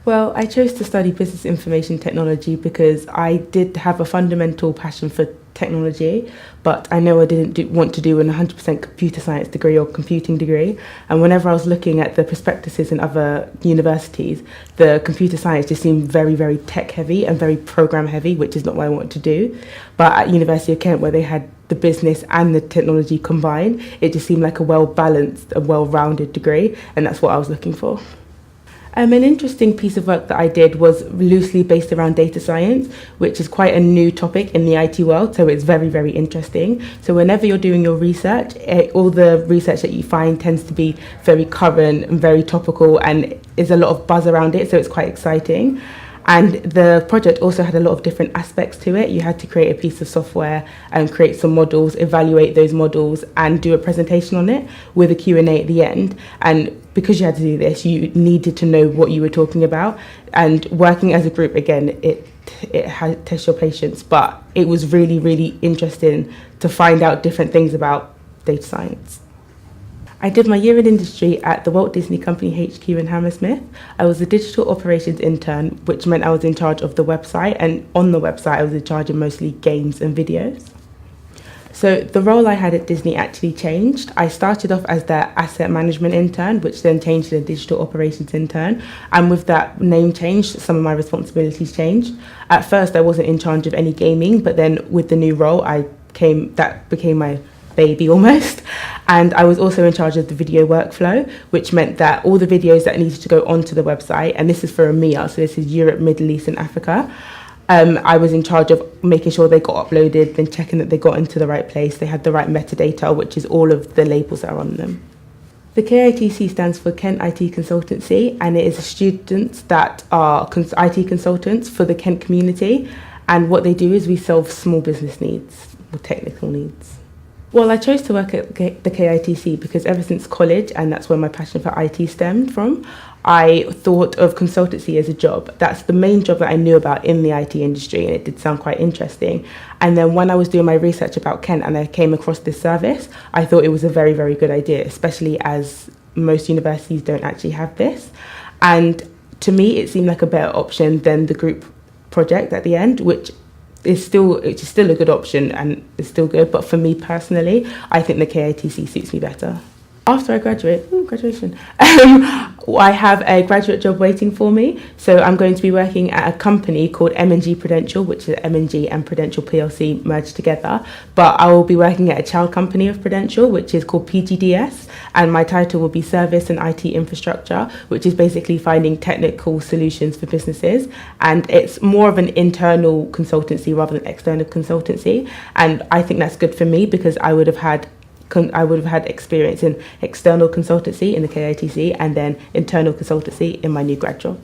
Well, I chose to study business information technology because I did have a fundamental passion for technology, but I know I didn't want to do an 100% computer science degree or computing degree. And whenever I was looking at the prospectuses in other universities, the computer science just seemed very, very tech heavy and very program heavy, which is not what I wanted to do. But at University of Kent, where they had the business and the technology combined, it just seemed like a well-balanced, a well-rounded degree, and that's what I was looking for. An interesting piece of work that I did was loosely based around data science, which is quite a new topic in the IT world, so it's very, very interesting. So whenever you're doing your research, all the research that you find tends to be very current and very topical, and there's a lot of buzz around it, so it's quite exciting. And the project also had a lot of different aspects to it. You had to create a piece of software and create some models, evaluate those models, and do a presentation on it with a Q&A at the end. And because you had to do this, you needed to know what you were talking about. And working as a group, again, it had test your patience, but it was really, really interesting to find out different things about data science. I did my year in industry at the Walt Disney Company HQ in Hammersmith. I was a digital operations intern, which meant I was in charge of the website, and on the website I was in charge of mostly games and videos. So the role I had at Disney actually changed. I started off as their asset management intern, which then changed to the digital operations intern. And with that name change, some of my responsibilities changed. At first I wasn't in charge of any gaming, but then with the new role, that became my baby almost. And I was also in charge of the video workflow, which meant that all the videos that needed to go onto the website, and this is for EMEA, so this is Europe, Middle East and Africa, I was in charge of making sure they got uploaded, then checking that they got into the right place, they had the right metadata, which is all of the labels that are on them. The KITC stands for Kent IT Consultancy, and it is students that are IT consultants for the Kent community, and what they do is we solve small business needs or technical needs. Well, I chose to work at the KITC because ever since college, and that's where my passion for IT stemmed from, I thought of consultancy as a job. That's the main job that I knew about in the IT industry, and it did sound quite interesting. And then when I was doing my research about Kent and I came across this service, I thought it was a very, very good idea, especially as most universities don't actually have this. And to me, it seemed like a better option than the group project at the end, which it's still a good option and it's still good, but for me personally, I think the KITC suits me better. After I graduate, graduation, I have a graduate job waiting for me. So I'm going to be working at a company called M&G Prudential, which is M&G and Prudential PLC merged together. But I will be working at a child company of Prudential, which is called PGDS. And my title will be Service and IT Infrastructure, which is basically finding technical solutions for businesses. And it's more of an internal consultancy rather than external consultancy. And I think that's good for me because I would have had experience in external consultancy in the KITC and then internal consultancy in my new grad job.